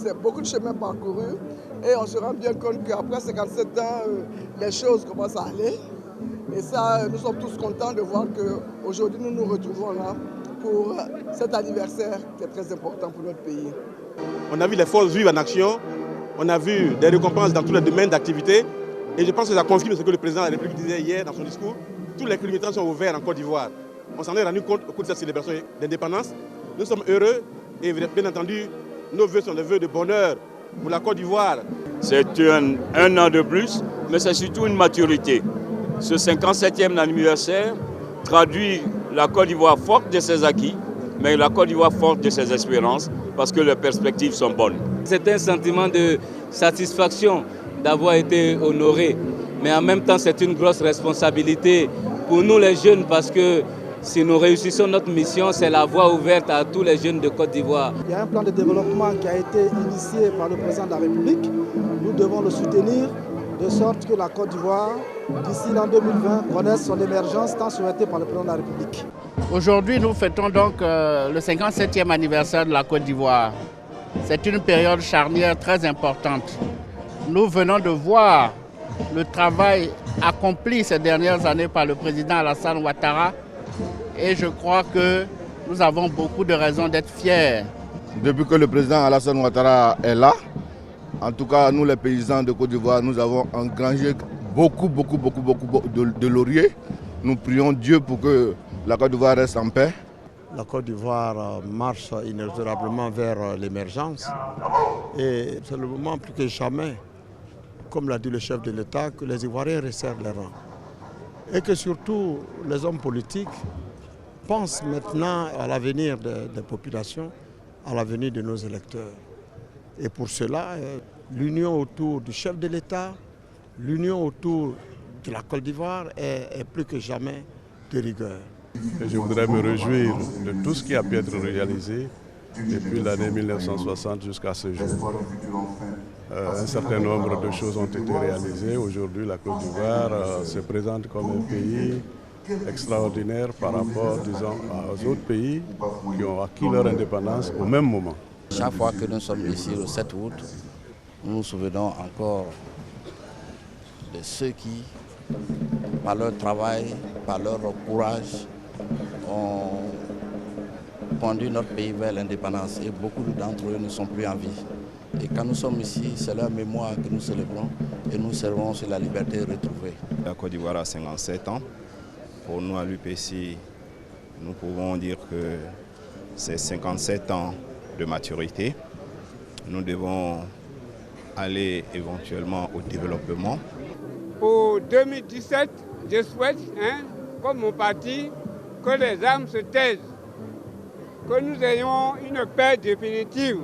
c'est beaucoup de chemin parcouru et on se rend bien compte qu'après 57 ans, les choses commencent à aller. Et ça, nous sommes tous contents de voir qu'aujourd'hui, nous nous retrouvons là pour cet anniversaire qui est très important pour notre pays. On a vu les forces vives en action, on a vu des récompenses dans tous les domaines d'activité. Et je pense que ça confirme ce que le président de la République disait hier dans son discours. Tous les climats sont ouverts en Côte d'Ivoire. On s'en est rendu compte au cours de cette célébration d'indépendance. Nous sommes heureux et bien entendu, nos vœux sont des vœux de bonheur pour la Côte d'Ivoire. C'est un an de plus, mais c'est surtout une maturité. Ce 57e anniversaire traduit la Côte d'Ivoire forte de ses acquis, mais la Côte d'Ivoire forte de ses espérances, parce que les perspectives sont bonnes. C'est un sentiment de satisfaction d'avoir été honoré, mais en même temps c'est une grosse responsabilité pour nous les jeunes, parce que si nous réussissons notre mission, c'est la voie ouverte à tous les jeunes de Côte d'Ivoire. Il y a un plan de développement qui a été initié par le président de la République. Nous devons le soutenir de sorte que la Côte d'Ivoire, d'ici l'an 2020, connaisse son émergence tant souhaitée par le président de la République. Aujourd'hui, nous fêtons donc le 57e anniversaire de la Côte d'Ivoire. C'est une période charnière très importante. Nous venons de voir le travail accompli ces dernières années par le président Alassane Ouattara et je crois que nous avons beaucoup de raisons d'être fiers. Depuis que le président Alassane Ouattara est là, en tout cas nous les paysans de Côte d'Ivoire, nous avons engrangé beaucoup de lauriers. Nous prions Dieu pour que la Côte d'Ivoire reste en paix. La Côte d'Ivoire marche inexorablement vers l'émergence et c'est le moment plus que jamais, comme l'a dit le chef de l'État, que les Ivoiriens resserrent les rangs. Et que surtout les hommes politiques pensent maintenant à l'avenir des populations, à l'avenir de nos électeurs. Et pour cela, l'union autour du chef de l'État, l'union autour de la Côte d'Ivoire est plus que jamais de rigueur. Je voudrais me réjouir de tout ce qui a pu être réalisé depuis l'année 1960 jusqu'à ce jour. Un certain nombre de choses ont été réalisées. Aujourd'hui, la Côte d'Ivoire se présente comme un pays extraordinaire par rapport, disons, aux autres pays qui ont acquis leur indépendance au même moment. Chaque fois que nous sommes ici le 7 août, nous nous souvenons encore de ceux qui, par leur travail, par leur courage, ont conduit notre pays vers l'indépendance et beaucoup d'entre eux ne sont plus en vie. Et quand nous sommes ici, c'est leur mémoire que nous célébrons et nous servons sur la liberté retrouvée. La Côte d'Ivoire a 57 ans. Pour nous à l'UPC, nous pouvons dire que c'est 57 ans de maturité. Nous devons aller éventuellement au développement. Pour 2017, je souhaite, comme mon parti, que les armes se taisent, que nous ayons une paix définitive.